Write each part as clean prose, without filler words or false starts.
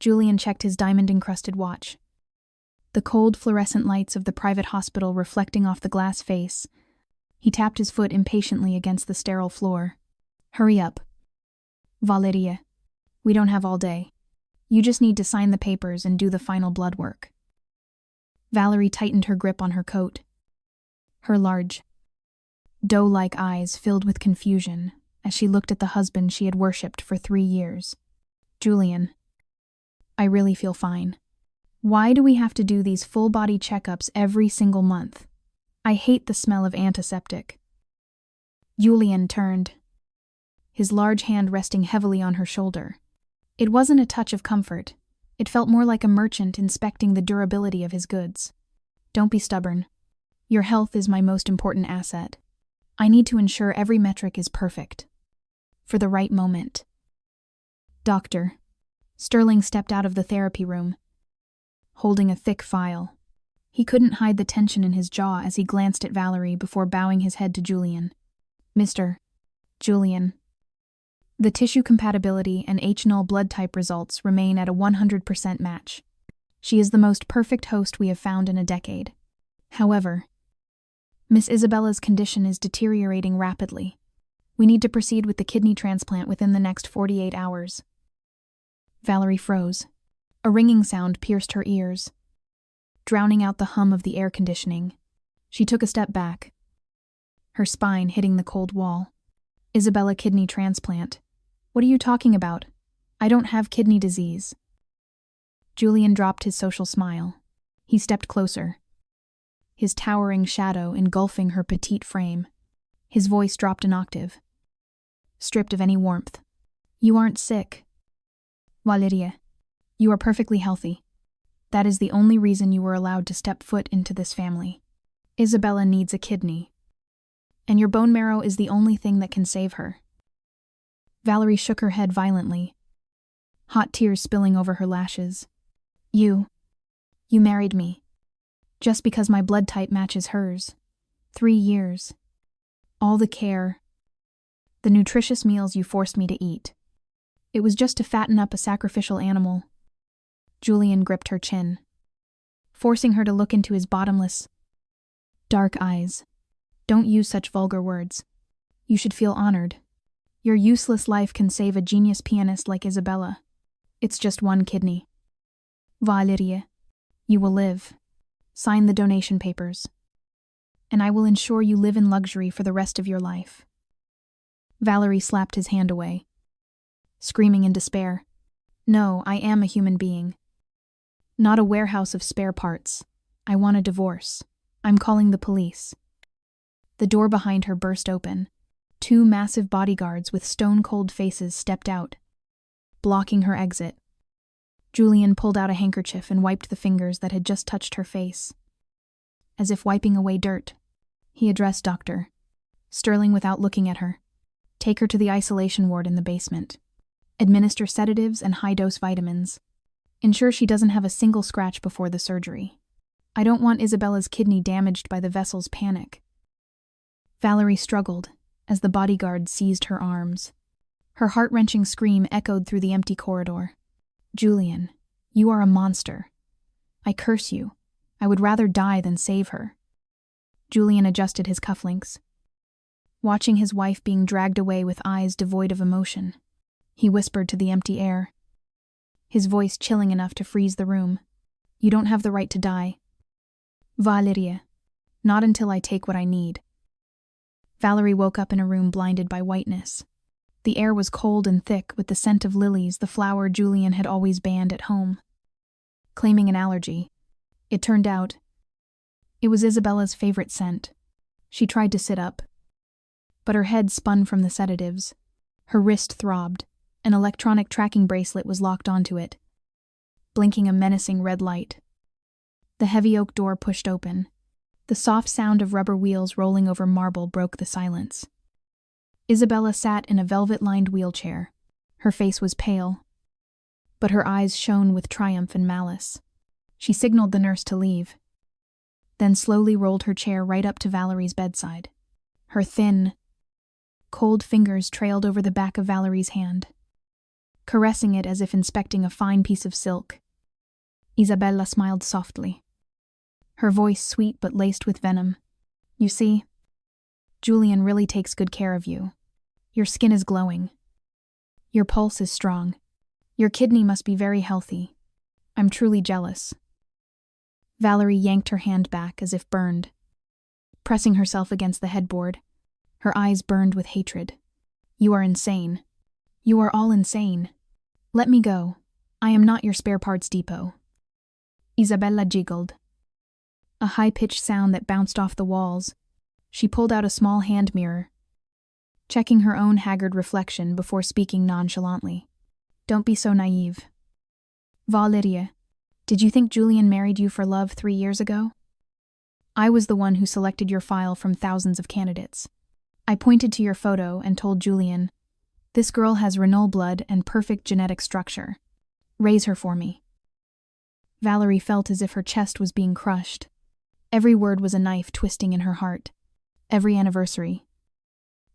Julian checked his diamond-encrusted watch. The cold fluorescent lights of the private hospital reflecting off the glass face. He tapped his foot impatiently against the sterile floor. Hurry up. Valerie, we don't have all day. You just need to sign the papers and do the final blood work. Valerie tightened her grip on her coat. Her large, doe-like eyes filled with confusion as she looked at the husband she had worshipped for 3 years. Julian, I really feel fine. Why do we have to do these full-body checkups every single month? I hate the smell of antiseptic. Julian turned, his large hand resting heavily on her shoulder. It wasn't a touch of comfort. It felt more like a merchant inspecting the durability of his goods. Don't be stubborn. Your health is my most important asset. I need to ensure every metric is perfect. For the right moment. Doctor. Sterling stepped out of the therapy room, holding a thick file. He couldn't hide the tension in his jaw as he glanced at Valerie before bowing his head to Julian. Mr. Julian. The tissue compatibility and H0 blood type results remain at a 100% match. She is the most perfect host we have found in a decade. However, Miss Isabella's condition is deteriorating rapidly. We need to proceed with the kidney transplant within the next 48 hours. Valerie froze. A ringing sound pierced her ears, drowning out the hum of the air conditioning. She took a step back, her spine hitting the cold wall. Isabella kidney transplant. What are you talking about? I don't have kidney disease. Julian dropped his social smile. He stepped closer, his towering shadow engulfing her petite frame. His voice dropped an octave, stripped of any warmth. You aren't sick. Valerie, you are perfectly healthy. That is the only reason you were allowed to step foot into this family. Isabella needs a kidney, and your bone marrow is the only thing that can save her. Valerie shook her head violently, hot tears spilling over her lashes. You married me, just because my blood type matches hers. 3 years. All the care, the nutritious meals you forced me to eat. It was just to fatten up a sacrificial animal. Julian gripped her chin, forcing her to look into his bottomless, dark eyes. Don't use such vulgar words. You should feel honored. Your useless life can save a genius pianist like Isabella. It's just 1 kidney. Valerie, you will live. Sign the donation papers, and I will ensure you live in luxury for the rest of your life. Valerie slapped his hand away, screaming in despair. No, I am a human being. Not a warehouse of spare parts. I want a divorce. I'm calling the police. The door behind her burst open. 2 massive bodyguards with stone-cold faces stepped out, blocking her exit. Julian pulled out a handkerchief and wiped the fingers that had just touched her face. As if wiping away dirt, he addressed Dr. Sterling without looking at her. Take her to the isolation ward in the basement. Administer sedatives and high-dose vitamins. Ensure she doesn't have a single scratch before the surgery. I don't want Isabella's kidney damaged by the vessel's panic. Valerie struggled as the bodyguard seized her arms. Her heart-wrenching scream echoed through the empty corridor. Julian, you are a monster. I curse you. I would rather die than save her. Julian adjusted his cufflinks, watching his wife being dragged away with eyes devoid of emotion. He whispered to the empty air, his voice chilling enough to freeze the room. You don't have the right to die. Valerie, not until I take what I need. Valerie woke up in a room blinded by whiteness. The air was cold and thick with the scent of lilies, the flower Julian had always banned at home. Claiming an allergy, it turned out it was Isabella's favorite scent. She tried to sit up, but her head spun from the sedatives. Her wrist throbbed. An electronic tracking bracelet was locked onto it, blinking a menacing red light. The heavy oak door pushed open. The soft sound of rubber wheels rolling over marble broke the silence. Isabella sat in a velvet-lined wheelchair. Her face was pale, but her eyes shone with triumph and malice. She signaled the nurse to leave, then slowly rolled her chair right up to Valerie's bedside. Her thin, cold fingers trailed over the back of Valerie's hand. caressing it as if inspecting a fine piece of silk. Isabella smiled softly, her voice sweet but laced with venom. You see, Julian really takes good care of you. Your skin is glowing. Your pulse is strong. Your kidney must be very healthy. I'm truly jealous. Valerie yanked her hand back as if burned, pressing herself against the headboard. Her eyes burned with hatred. You are insane. You are all insane. Let me go. I am not your spare parts depot. Isabella giggled, a high-pitched sound that bounced off the walls. She pulled out a small hand mirror, checking her own haggard reflection before speaking nonchalantly. Don't be so naive. Valerie, did you think Julian married you for love 3 years ago? I was the one who selected your file from thousands of candidates. I pointed to your photo and told Julian, this girl has Renault blood and perfect genetic structure. Raise her for me. Valerie felt as if her chest was being crushed. Every word was a knife twisting in her heart. Every anniversary.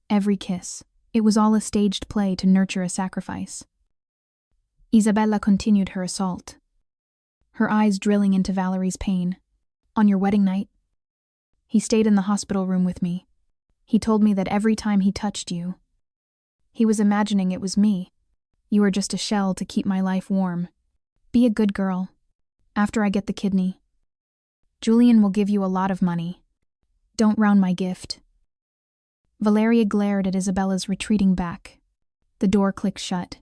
Every kiss. It was all a staged play to nurture a sacrifice. Isabella continued her assault, her eyes drilling into Valerie's pain. On your wedding night, he stayed in the hospital room with me. He told me that every time he touched you, he was imagining it was me. You were just a shell to keep my life warm. Be a good girl. After I get the kidney, Julian will give you a lot of money. Don't round my gift. Valeria glared at Isabella's retreating back. The door clicked shut,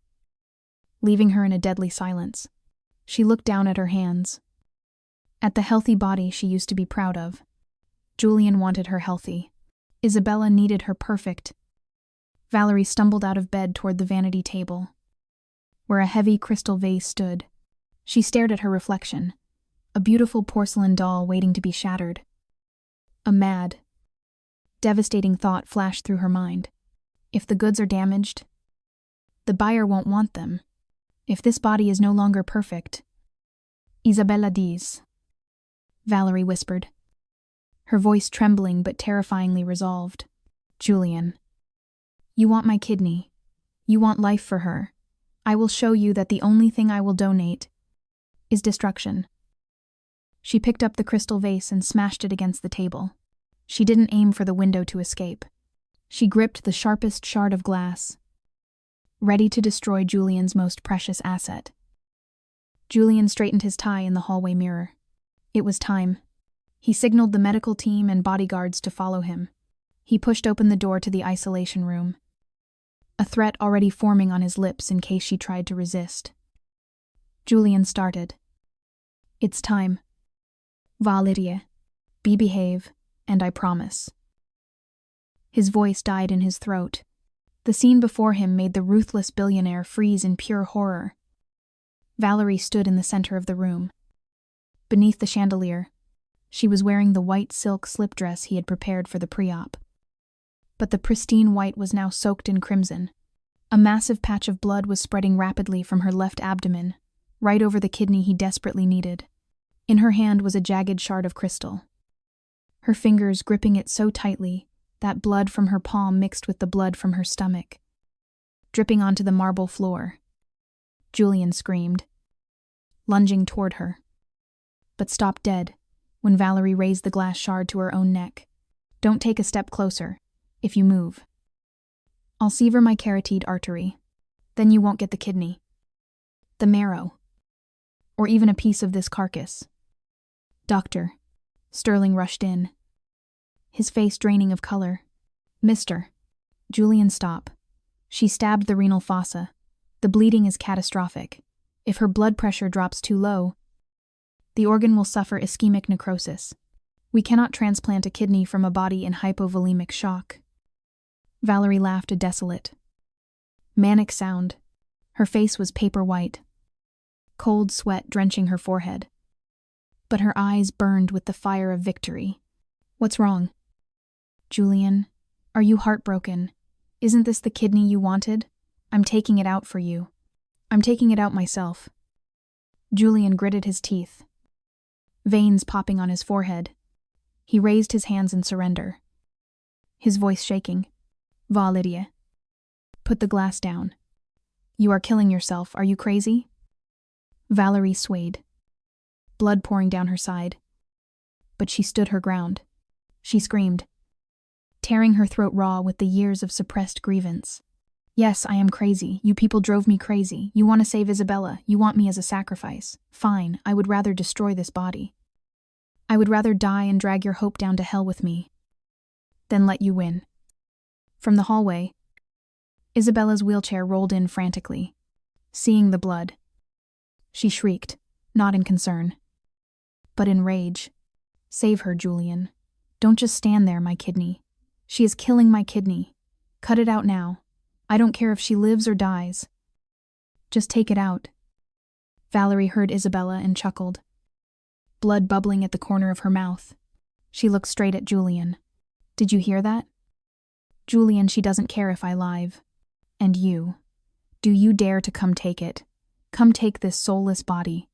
leaving her in a deadly silence. She looked down at her hands, at the healthy body she used to be proud of. Julian wanted her healthy. Isabella needed her perfect. Valerie stumbled out of bed toward the vanity table, where a heavy crystal vase stood. She stared at her reflection, a beautiful porcelain doll waiting to be shattered. A mad, devastating thought flashed through her mind. If the goods are damaged, the buyer won't want them. If this body is no longer perfect, Isabella dies, Valerie whispered, her voice trembling but terrifyingly resolved. Julian, you want my kidney. You want life for her. I will show you that the only thing I will donate is destruction. She picked up the crystal vase and smashed it against the table. She didn't aim for the window to escape. She gripped the sharpest shard of glass, ready to destroy Julian's most precious asset. Julian straightened his tie in the hallway mirror. It was time. He signaled the medical team and bodyguards to follow him. He pushed open the door to the isolation room, a threat already forming on his lips in case she tried to resist. Julian started. It's time. Valerie, behave, and I promise. His voice died in his throat. The scene before him made the ruthless billionaire freeze in pure horror. Valerie stood in the center of the room. Beneath the chandelier, she was wearing the white silk slip dress he had prepared for the pre-op. But the pristine white was now soaked in crimson. A massive patch of blood was spreading rapidly from her left abdomen, right over the kidney he desperately needed. In her hand was a jagged shard of crystal, her fingers gripping it so tightly that blood from her palm mixed with the blood from her stomach, dripping onto the marble floor. Julian screamed, lunging toward her, but stopped dead when Valerie raised the glass shard to her own neck. Don't take a step closer. If you move, I'll sever my carotid artery. Then you won't get the kidney, the marrow, or even a piece of this carcass. Doctor, Sterling rushed in, his face draining of color. Mister. Julian, stop. She stabbed the renal fossa. The bleeding is catastrophic. If her blood pressure drops too low, the organ will suffer ischemic necrosis. We cannot transplant a kidney from a body in hypovolemic shock. Valerie laughed a desolate, manic sound. Her face was paper white, cold sweat drenching her forehead. But her eyes burned with the fire of victory. What's wrong? Julian, are you heartbroken? Isn't this the kidney you wanted? I'm taking it out for you. I'm taking it out myself. Julian gritted his teeth, veins popping on his forehead. He raised his hands in surrender, his voice shaking. Valerie, put the glass down. You are killing yourself, are you crazy? Valerie swayed, blood pouring down her side. But she stood her ground. She screamed, tearing her throat raw with the years of suppressed grievance. Yes, I am crazy. You people drove me crazy. You want to save Isabella. You want me as a sacrifice. Fine, I would rather destroy this body. I would rather die and drag your hope down to hell with me than let you win. From the hallway, Isabella's wheelchair rolled in frantically. Seeing the blood, she shrieked, not in concern, but in rage. Save her, Julian. Don't just stand there, my kidney. She is killing my kidney. Cut it out now. I don't care if she lives or dies. Just take it out. Valerie heard Isabella and chuckled, blood bubbling at the corner of her mouth. She looked straight at Julian. Did you hear that? Julian, she doesn't care if I live. And you. Do you dare to come take it? Come take this soulless body.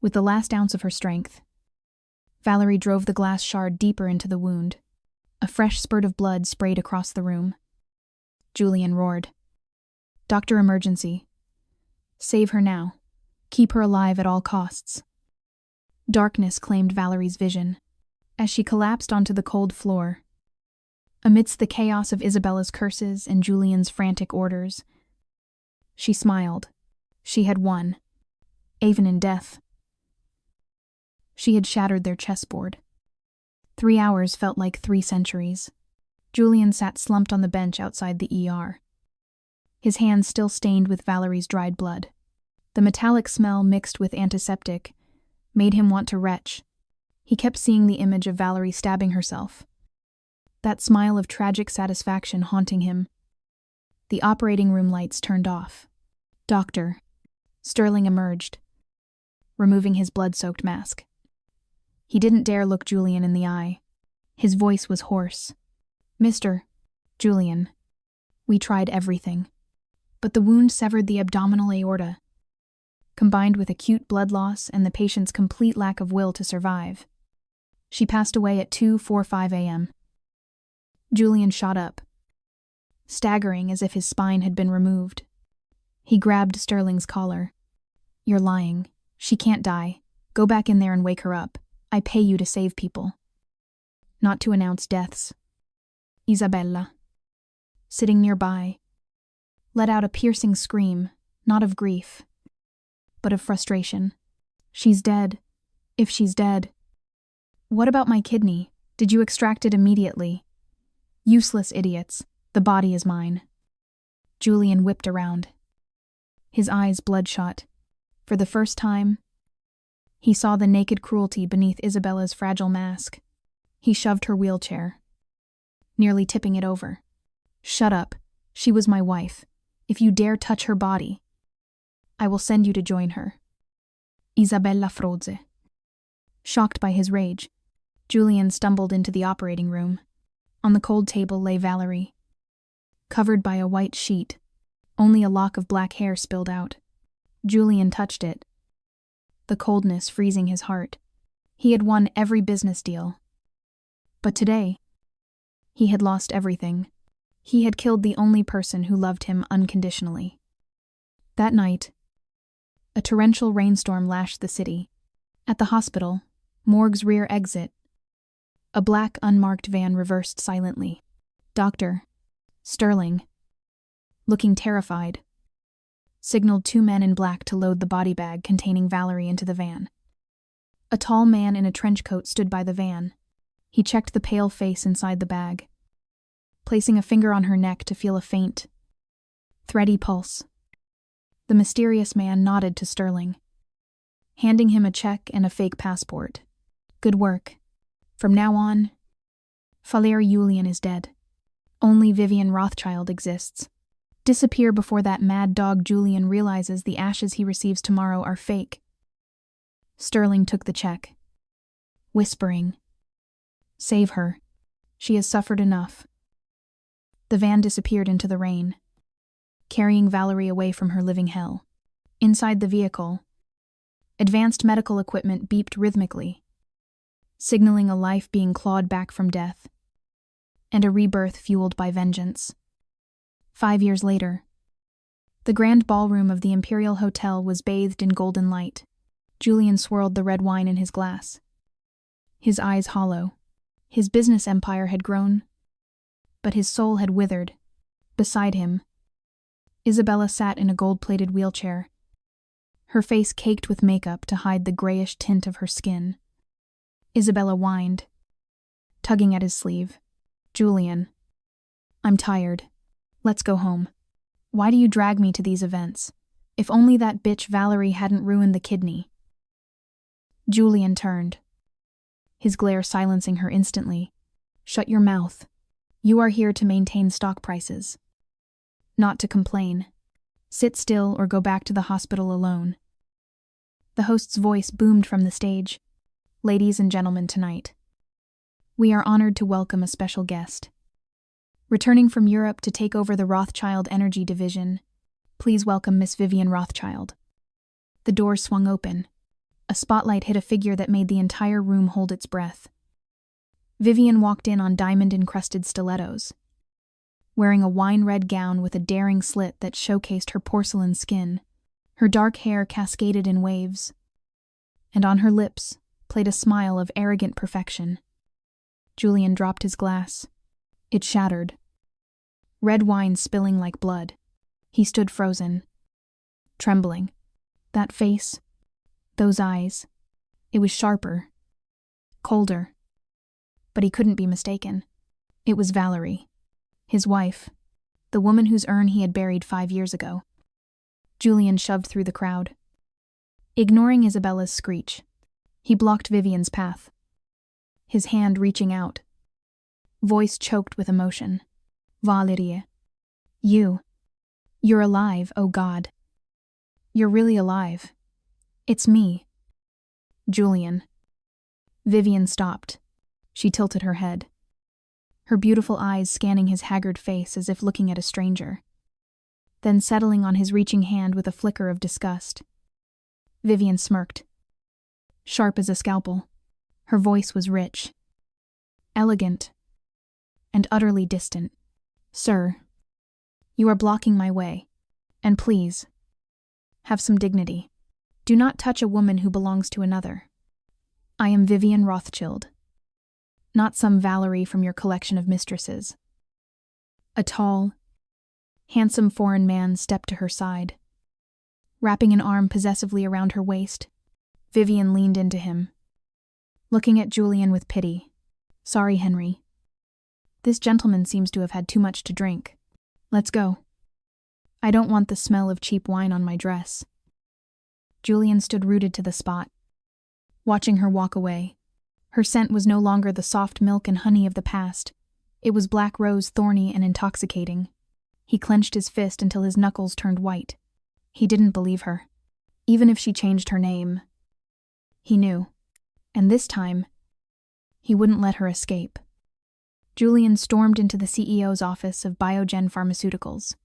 With the last ounce of her strength, Valerie drove the glass shard deeper into the wound. A fresh spurt of blood sprayed across the room. Julian roared. Doctor, emergency. Save her now. Keep her alive at all costs. Darkness claimed Valerie's vision as she collapsed onto the cold floor. Amidst the chaos of Isabella's curses and Julian's frantic orders, she smiled. She had won, even in death. She had shattered their chessboard. 3 hours felt like 3 centuries. Julian sat slumped on the bench outside the ER, his hands still stained with Valerie's dried blood. The metallic smell mixed with antiseptic made him want to retch. He kept seeing the image of Valerie stabbing herself, that smile of tragic satisfaction haunting him. The operating room lights turned off. Doctor. Sterling emerged, removing his blood-soaked mask. He didn't dare look Julian in the eye. His voice was hoarse. Mr. Julian, we tried everything. But the wound severed the abdominal aorta, combined with acute blood loss and the patient's complete lack of will to survive. She passed away at 2:45 a.m. Julian shot up, staggering as if his spine had been removed. He grabbed Sterling's collar. You're lying. She can't die. Go back in there and wake her up. I pay you to save people, not to announce deaths. Isabella, sitting nearby, let out a piercing scream, not of grief, but of frustration. She's dead. If she's dead. What about my kidney? Did you extract it immediately? Useless idiots. The body is mine. Julian whipped around, his eyes bloodshot. For the first time, he saw the naked cruelty beneath Isabella's fragile mask. He shoved her wheelchair, nearly tipping it over. Shut up. She was my wife. If you dare touch her body, I will send you to join her. Isabella Frozze. Shocked by his rage, Julian stumbled into the operating room. On the cold table lay Valerie, covered by a white sheet. Only a lock of black hair spilled out. Julian touched it, the coldness freezing his heart. He had won every business deal. But today, he had lost everything. He had killed the only person who loved him unconditionally. That night, a torrential rainstorm lashed the city. At the hospital, morgue's rear exit, a black, unmarked van reversed silently. Dr. Sterling, looking terrified, signaled 2 men in black to load the body bag containing Valerie into the van. A tall man in a trench coat stood by the van. He checked the pale face inside the bag, placing a finger on her neck to feel a faint, thready pulse. The mysterious man nodded to Sterling, handing him a check and a fake passport. Good work. From now on, Valerie Julian is dead. Only Vivian Rothchild exists. Disappear before that mad dog Julian realizes the ashes he receives tomorrow are fake. Sterling took the check, whispering, Save her. She has suffered enough. The van disappeared into the rain, carrying Valerie away from her living hell. Inside the vehicle, advanced medical equipment beeped rhythmically, signaling a life being clawed back from death, and a rebirth fueled by vengeance. 5 years later, The grand ballroom of the Imperial Hotel was bathed in golden light. Julian swirled the red wine in his glass. His eyes hollow. His business empire had grown, but his soul had withered. Beside him, Isabella sat in a gold-plated wheelchair, her face caked with makeup to hide the grayish tint of her skin. Isabella whined, tugging at his sleeve. "Julian, I'm tired. Let's go home. Why do you drag me to these events? If only that bitch Valerie hadn't ruined the kidney." Julian turned, his glare silencing her instantly. "Shut your mouth. You are here to maintain stock prices, not to complain. Sit still or go back to the hospital alone." The host's voice boomed from the stage. "Ladies and gentlemen, tonight, we are honored to welcome a special guest. Returning from Europe to take over the Rothchild Energy Division, please welcome Miss Vivian Rothchild." The doors swung open. A spotlight hit a figure that made the entire room hold its breath. Vivian walked in on diamond-encrusted stilettos, wearing a wine-red gown with a daring slit that showcased her porcelain skin. Her dark hair cascaded in waves, and on her lips played a smile of arrogant perfection. Julian dropped his glass. It shattered, red wine spilling like blood. He stood frozen, trembling. That face, those eyes, it was sharper, colder. But he couldn't be mistaken. It was Valerie, his wife, the woman whose urn he had buried 5 years ago. Julian shoved through the crowd, ignoring Isabella's screech. He blocked Vivian's path, his hand reaching out, voice choked with emotion. "Valerie, you're alive, oh God. You're really alive. It's me." "Julian." Vivian stopped. She tilted her head, her beautiful eyes scanning his haggard face as if looking at a stranger, then settling on his reaching hand with a flicker of disgust. Vivian smirked, sharp as a scalpel. Her voice was rich, elegant, and utterly distant. "Sir, you are blocking my way, and please, have some dignity. Do not touch a woman who belongs to another. I am Vivian Rothchild, not some Valerie from your collection of mistresses." A tall, handsome foreign man stepped to her side. Wrapping an arm possessively around her waist, Vivian leaned into him, looking at Julian with pity. "Sorry, Henry. This gentleman seems to have had too much to drink. Let's go. I don't want the smell of cheap wine on my dress." Julian stood rooted to the spot, watching her walk away. Her scent was no longer the soft milk and honey of the past. It was black rose, thorny and intoxicating. He clenched his fist until his knuckles turned white. He didn't believe her. Even if she changed her name, he knew. And this time, he wouldn't let her escape. Julian stormed into the CEO's office of Biogen Pharmaceuticals.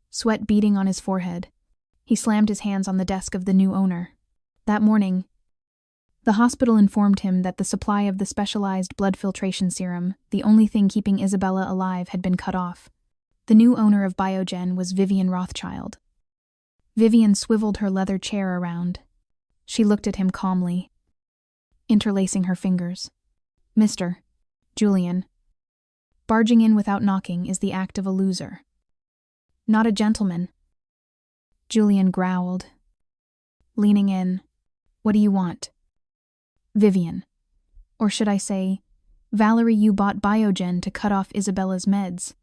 Sweat beading on his forehead, he slammed his hands on the desk of the new owner. That morning, the hospital informed him that the supply of the specialized blood filtration serum, the only thing keeping Isabella alive, had been cut off. The new owner of Biogen was Vivian Rothchild. Vivian swiveled her leather chair around. She looked at him calmly, interlacing her fingers. "Mr. Julian, barging in without knocking is the act of a loser, not a gentleman." Julian growled, leaning in. "What do you want?" "Vivian. Or should I say, Valerie, you bought Biogen to cut off Isabella's meds.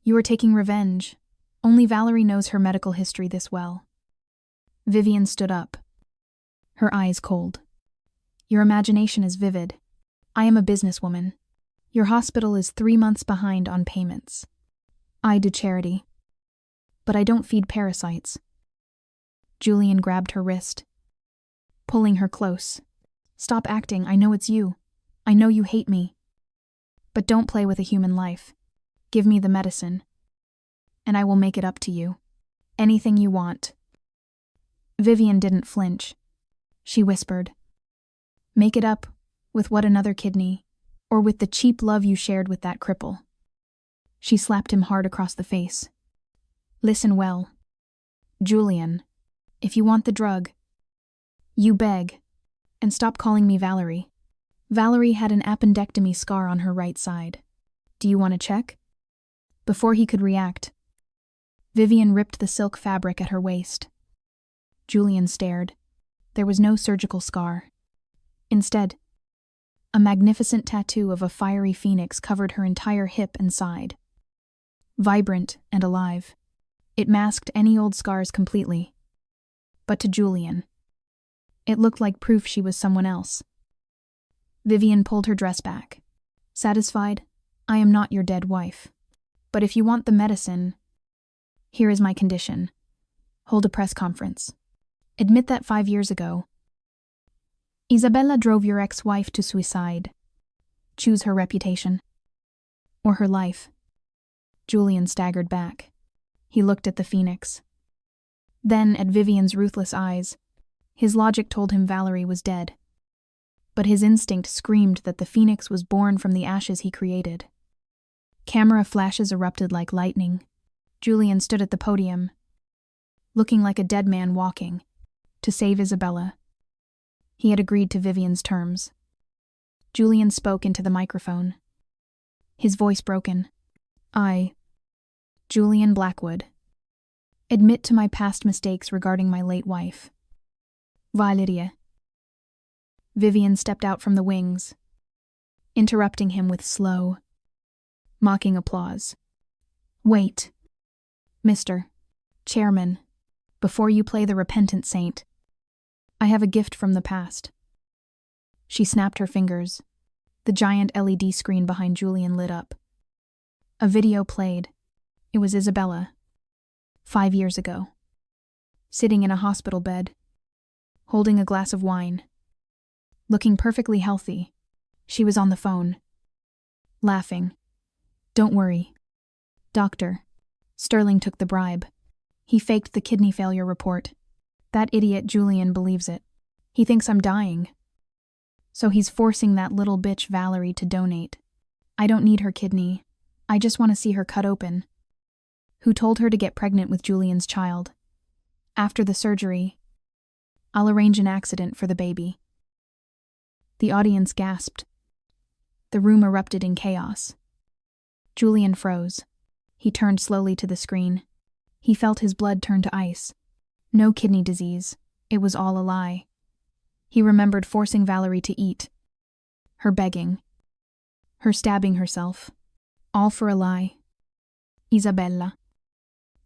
You are taking revenge. Only Valerie knows her medical history this well." Vivian stood up, her eyes cold. "Your imagination is vivid. I am a businesswoman. Your hospital is 3 months behind on payments. I do charity, but I don't feed parasites." Julian grabbed her wrist, pulling her close. "Stop acting, I know it's you. I know you hate me. But don't play with a human life. Give me the medicine, and I will make it up to you. Anything you want." Vivian didn't flinch. She whispered, "Make it up with what, another kidney, or with the cheap love you shared with that cripple?" She slapped him hard across the face. "Listen well. Julian, if you want the drug, you beg, and stop calling me Valerie. Valerie had an appendectomy scar on her right side. Do you want to check? Before he could react, Vivian ripped the silk fabric at her waist. Julian stared. There was no surgical scar. Instead, a magnificent tattoo of a fiery phoenix covered her entire hip and side. Vibrant and alive, it masked any old scars completely. But to Julian, it looked like proof she was someone else. Vivian pulled her dress back. Satisfied, I am not your dead wife. But if you want the medicine, here is my condition. Hold a press conference. Admit that 5 years ago, Isabella drove your ex-wife to suicide. Choose her reputation. Or her life. Julian staggered back. He looked at the phoenix. Then at Vivian's ruthless eyes. His logic told him Valerie was dead. But his instinct screamed that the phoenix was born from the ashes he created. Camera flashes erupted like lightning. Julian stood at the podium, looking like a dead man walking, to save Isabella. He had agreed to Vivian's terms. Julian spoke into the microphone, his voice broken. I, Julian Blackwood, admit to my past mistakes regarding my late wife, Valerie. Vivian stepped out from the wings, interrupting him with slow, mocking applause. Wait, Mr. Chairman, before you play the repentant saint, I have a gift from the past. She snapped her fingers. The giant LED screen behind Julian lit up. A video played. It was Isabella, 5 years ago, sitting in a hospital bed, holding a glass of wine, looking perfectly healthy. She was on the phone, laughing. Don't worry, doctor. Sterling took the bribe. He faked the kidney failure report. That idiot Julian believes it. He thinks I'm dying. So he's forcing that little bitch Valerie to donate. I don't need her kidney. I just want to see her cut open. Who told her to get pregnant with Julian's child? After the surgery, I'll arrange an accident for the baby. The audience gasped. The room erupted in chaos. Julian froze. He turned slowly to the screen. He felt his blood turn to ice. No kidney disease. It was all a lie. He remembered forcing Valerie to eat. Her begging. Her stabbing herself. All for a lie. Isabella,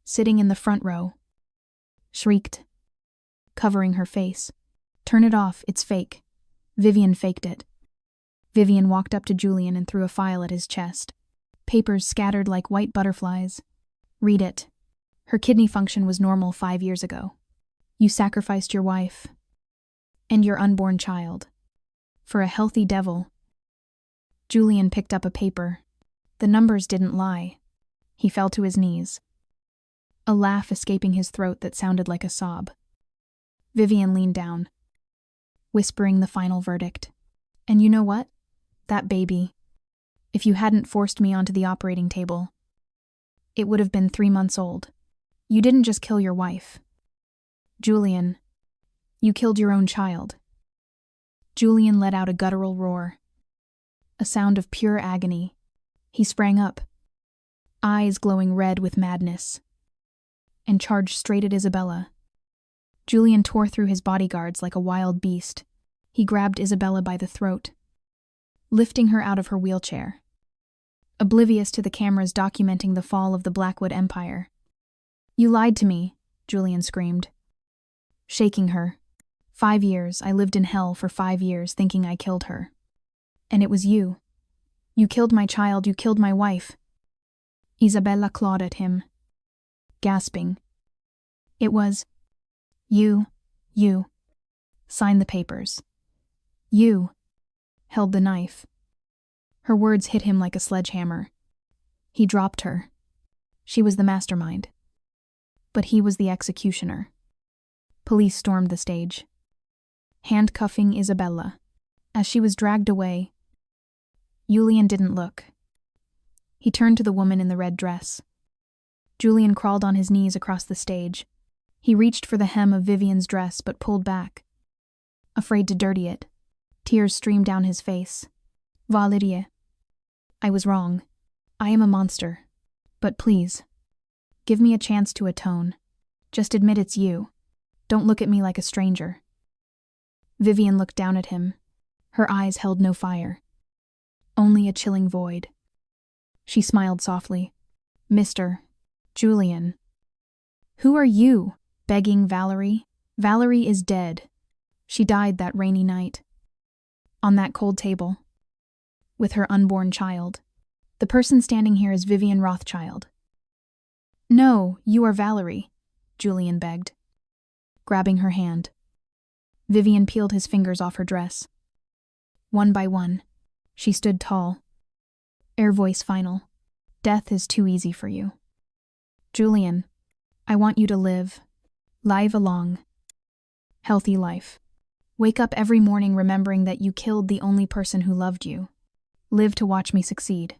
sitting in the front row, shrieked, covering her face. Turn it off, it's fake. Vivian faked it. Vivian walked up to Julian and threw a file at his chest. Papers scattered like white butterflies. Read it. Her kidney function was normal 5 years ago. You sacrificed your wife and your unborn child for a healthy devil. Julian picked up a paper. The numbers didn't lie. He fell to his knees, a laugh escaping his throat that sounded like a sob. Vivian leaned down, whispering the final verdict. And you know what? That baby, if you hadn't forced me onto the operating table, it would have been 3 months old. You didn't just kill your wife. Julian, you killed your own child. Julian let out a guttural roar, a sound of pure agony. He sprang up, eyes glowing red with madness, and charged straight at Isabella. Julian tore through his bodyguards like a wild beast. He grabbed Isabella by the throat, lifting her out of her wheelchair, oblivious to the cameras documenting the fall of the Blackwood Empire. You lied to me, Julian screamed, shaking her. 5 years, I lived in hell for 5 years thinking I killed her. And it was you. You killed my child, you killed my wife. Isabella clawed at him, gasping. It was, you. Sign the papers. You held the knife. Her words hit him like a sledgehammer. He dropped her. She was the mastermind. But he was the executioner. Police stormed the stage, handcuffing Isabella. As she was dragged away, Julian didn't look. He turned to the woman in the red dress. Julian crawled on his knees across the stage, He reached for the hem of Vivian's dress but pulled back, afraid to dirty it. Tears streamed down his face. Valerie, I was wrong. I am a monster. But please, give me a chance to atone. Just admit it's you. Don't look at me like a stranger. Vivian looked down at him. Her eyes held no fire, only a chilling void. She smiled softly. Mr. Julian. Who are you? Begging Valerie. Valerie is dead. She died that rainy night. On that cold table. With her unborn child. The person standing here is Vivian Rothchild. No, you are Valerie, Julian begged, grabbing her hand. Vivian peeled his fingers off her dress. One by one, she stood tall. Air voice final. Death is too easy for you. Julian, I want you to live a long, healthy life. Wake up every morning remembering that you killed the only person who loved you. Live to watch me succeed.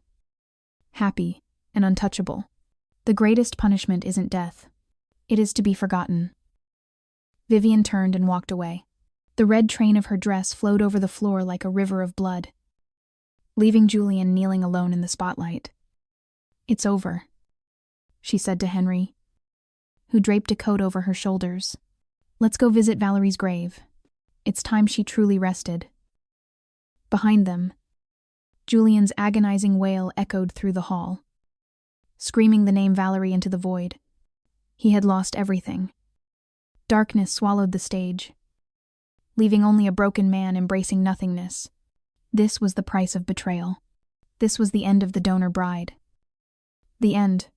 Happy and untouchable. The greatest punishment isn't death. It is to be forgotten. Vivian turned and walked away. The red train of her dress flowed over the floor like a river of blood, leaving Julian kneeling alone in the spotlight. It's over, she said to Henry, who draped a coat over her shoulders. Let's go visit Valerie's grave. It's time she truly rested. Behind them, Julian's agonizing wail echoed through the hall, screaming the name Valerie into the void. He had lost everything. Darkness swallowed the stage, leaving only a broken man embracing nothingness. This was the price of betrayal. This was the end of the donor bride. The end